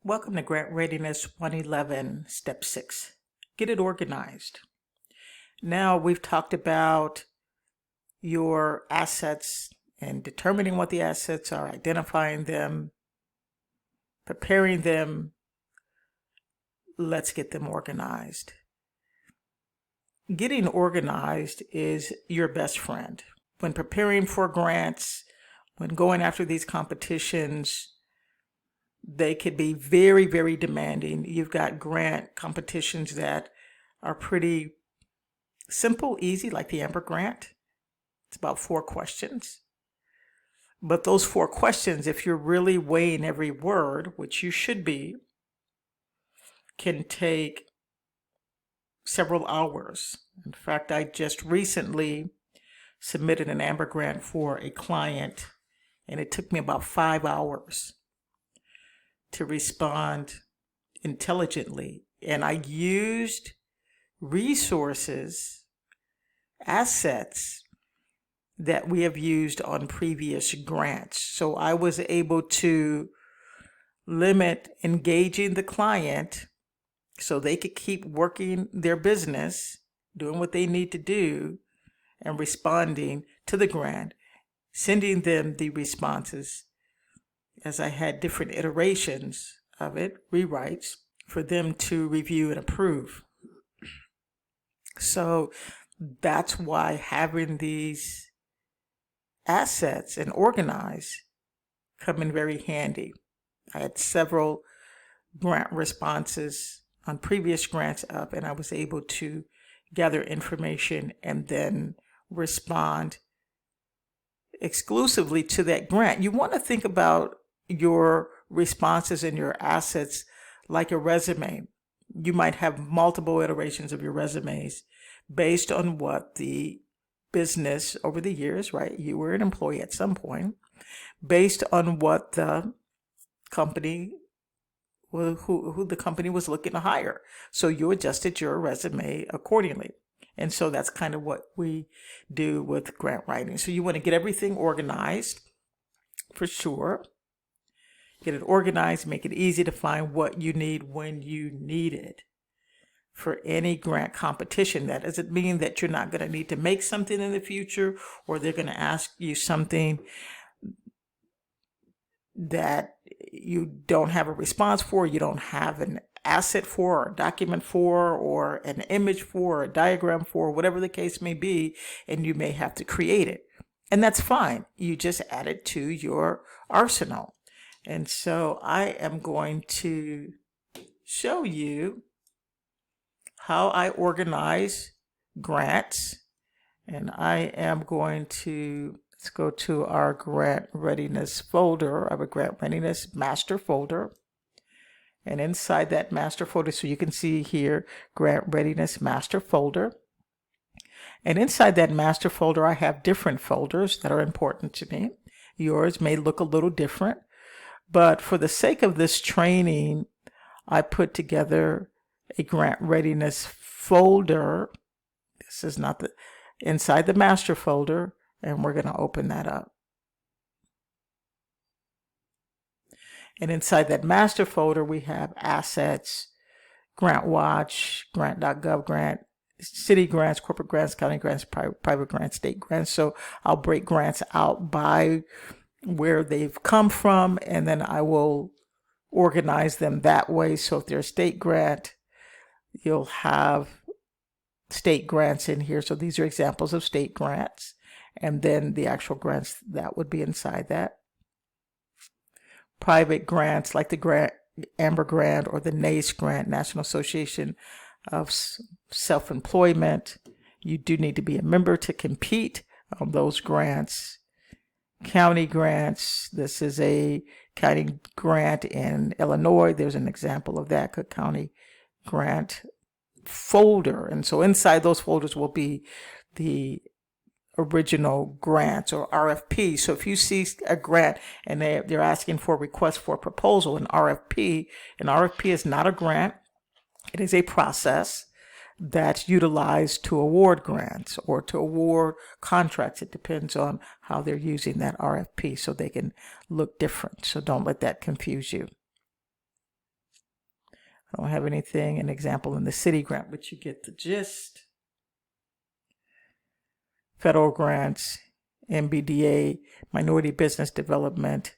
Welcome to Grant Readiness 111, Step 6. Get it organized. Now we've talked about your assets and determining what the assets are, identifying them, preparing them. Let's get them organized. Getting organized is your best friend. When preparing for grants, when going after these competitions, they could be very, very demanding. You've got grant competitions that are pretty simple, easy, like the Amber Grant. It's about 4 questions. But those 4 questions, if you're really weighing every word, which you should be, can take several hours. In fact, I just recently submitted an Amber Grant for a client, and it took me about 5 hours to respond intelligently. And I used resources, assets that we have used on previous grants. So I was able to limit engaging the client so they could keep working their business, doing what they need to do, and responding to the grant, sending them the responses as I had different iterations of it, rewrites, for them to review and approve. So that's why having these assets and organized come in very handy. I had several grant responses on previous grants up, and I was able to gather information and then respond exclusively to that grant. You want to think about your responses and your assets like a resume. You might have multiple iterations of your resumes based on what the business over the years, right? You were an employee at some point, based on what the company, who the company was looking to hire. So you adjusted your resume accordingly. And so that's kind of what we do with grant writing. So you want to get everything organized for sure. Get it organized, make it easy to find what you need when you need it. For any grant competition, that doesn't mean that you're not going to need to make something in the future, or they're going to ask you something that you don't have a response for, you don't have an asset for, or a document for, or an image for, or a diagram for, whatever the case may be, and you may have to create it. And that's fine. You just add it to your arsenal. And so I am going to show you how I organize grants. And I am going to, let's go to our grant readiness folder. I have a grant readiness master folder. And inside that master folder, so you can see here, grant readiness master folder. And inside that master folder, I have different folders that are important to me. Yours may look a little different, but for the sake of this training, I put together a grant readiness folder. This is not the inside the master folder, and we're going to open that up. And inside that master folder, we have assets, Grant Watch, grant.gov grant, city grants, corporate grants, county grants, private grants, state grants. So I'll break grants out by where they've come from, and then I will organize them that way. So if they're a state grant, you'll have state grants in here. So these are examples of state grants, and then the actual grants that would be inside that. Private grants like the grant Amber Grant or the NACE grant, National Association of Self-Employment. You do need to be a member to compete on those grants. County grants. This is a county grant in Illinois. There's an example of that, Cook County grant folder. And so inside those folders will be the original grants or RFP. So if you see a grant and they're asking for a request for a proposal, an RFP is not a grant. It is a process that's utilized to award grants or to award contracts. It depends on how they're using that RFP, so they can look different. So don't let that confuse you. I don't have anything, an example in the city grant, but you get the gist. Federal grants, MBDA, Minority Business Development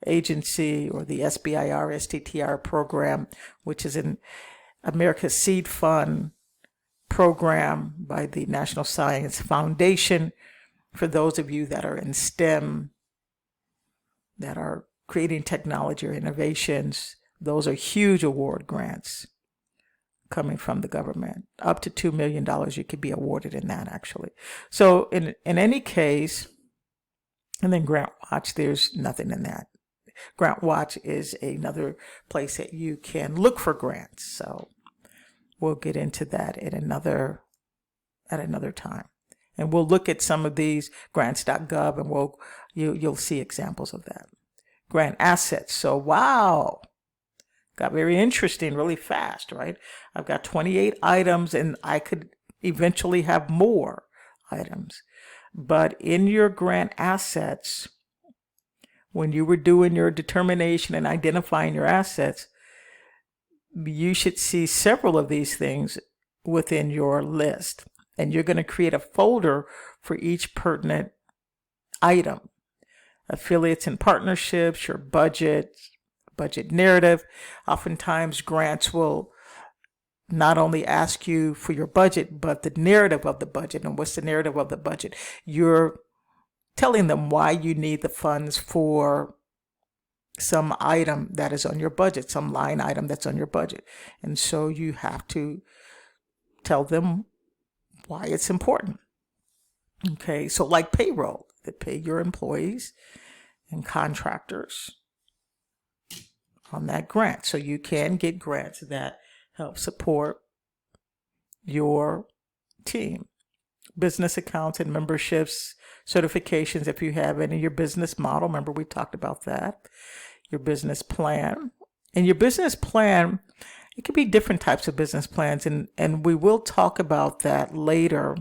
Agency, or the SBIR, STTR program, which is an America's Seed Fund program by the National Science Foundation. For those of you that are in STEM, that are creating technology or innovations, those are huge award grants coming from the government. Up to $2 million you could be awarded in that, actually. So in any case, and then GrantWatch, there's nothing in that. GrantWatch is another place that you can look for grants. So we'll get into that at another time. And we'll look at some of these, grants.gov, and you'll see examples of that. Grant assets. So wow, got very interesting really fast, right? I've got 28 items, and I could eventually have more items. But in your grant assets, when you were doing your determination and identifying your assets, you should see several of these things within your list. And you're going to create a folder for each pertinent item. Affiliates and partnerships, your budget narrative. Oftentimes grants will not only ask you for your budget, but the narrative of the budget. And what's the narrative of the budget? You're telling them why you need the funds for some item that is on your budget, some line item that's on your budget. And so you have to tell them why it's important. Okay, so like payroll, they pay your employees and contractors on that grant. So you can get grants that help support your team. Business accounts and memberships, certifications, if you have any, your business model. Remember, we talked about that. Your business plan. And your business plan, it could be different types of business plans. And we will talk about that later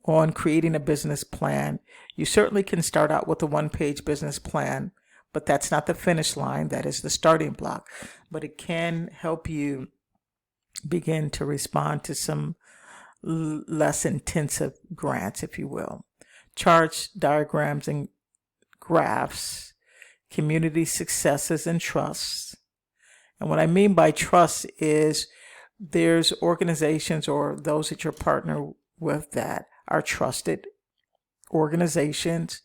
on, creating a business plan. You certainly can start out with a one-page business plan, but that's not the finish line. That is the starting block. But it can help you begin to respond to some less intensive grants, if you will. Charts, diagrams, and graphs, community successes and trusts. And what I mean by trust is there's organizations or those that you're partner with that are trusted organizations.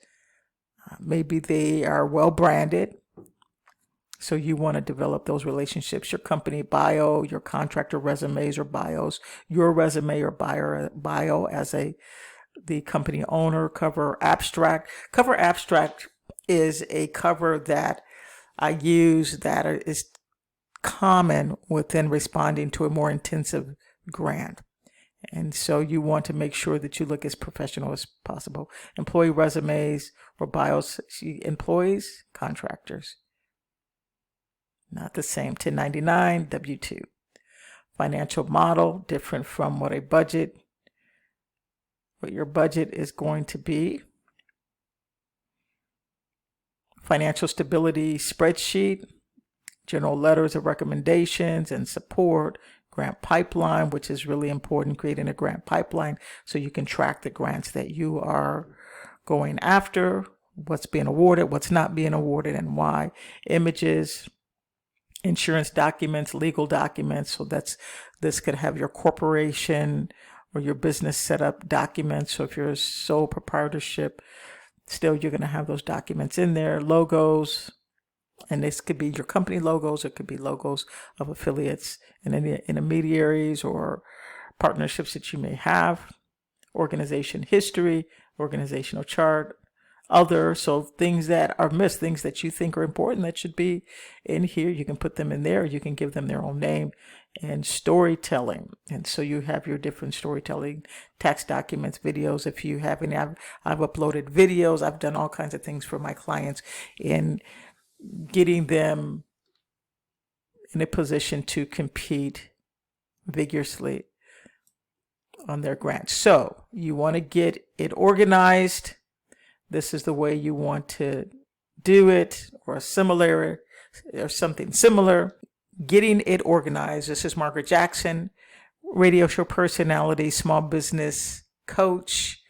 Maybe they are well branded. So you want to develop those relationships. Your company bio, your contractor resumes or bios, your resume or bio as the company owner. Cover abstract. Cover abstract is a cover that I use that is common within responding to a more intensive grant. And so you want to make sure that you look as professional as possible. Employee resumes or bios, employees, contractors. Not the same. 1099, W-2. Financial model, different from what your budget is going to be. Financial stability spreadsheet, general letters of recommendations and support, grant pipeline, which is really important, creating a grant pipeline so you can track the grants that you are going after, what's being awarded, what's not being awarded, and why. Images, insurance documents, legal documents. So this could have your corporation or your business setup documents. So if you're a sole proprietorship, still you're going to have those documents in there. Logos, and this could be your company logos. It could be logos of affiliates and any intermediaries or partnerships that you may have. Organization history, organizational chart, other. So things that are missed, things that you think are important that should be in here, you can put them in there. You can give them their own name. And storytelling. And so you have your different storytelling, tax documents, videos. If you have any, I've uploaded videos. I've done all kinds of things for my clients in getting them in a position to compete vigorously on their grants. So you want to get it organized. This is the way you want to do it, or similar, or something similar. Getting It Organized. This is Margaret Jackson, radio show personality, small business coach.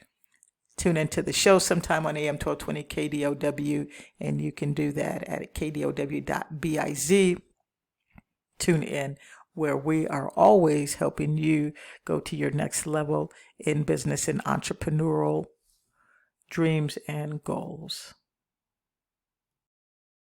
Tune into the show sometime on AM 1220 KDOW, and you can do that at kdow.biz. Tune in, where we are always helping you go to your next level in business and entrepreneurial dreams and goals.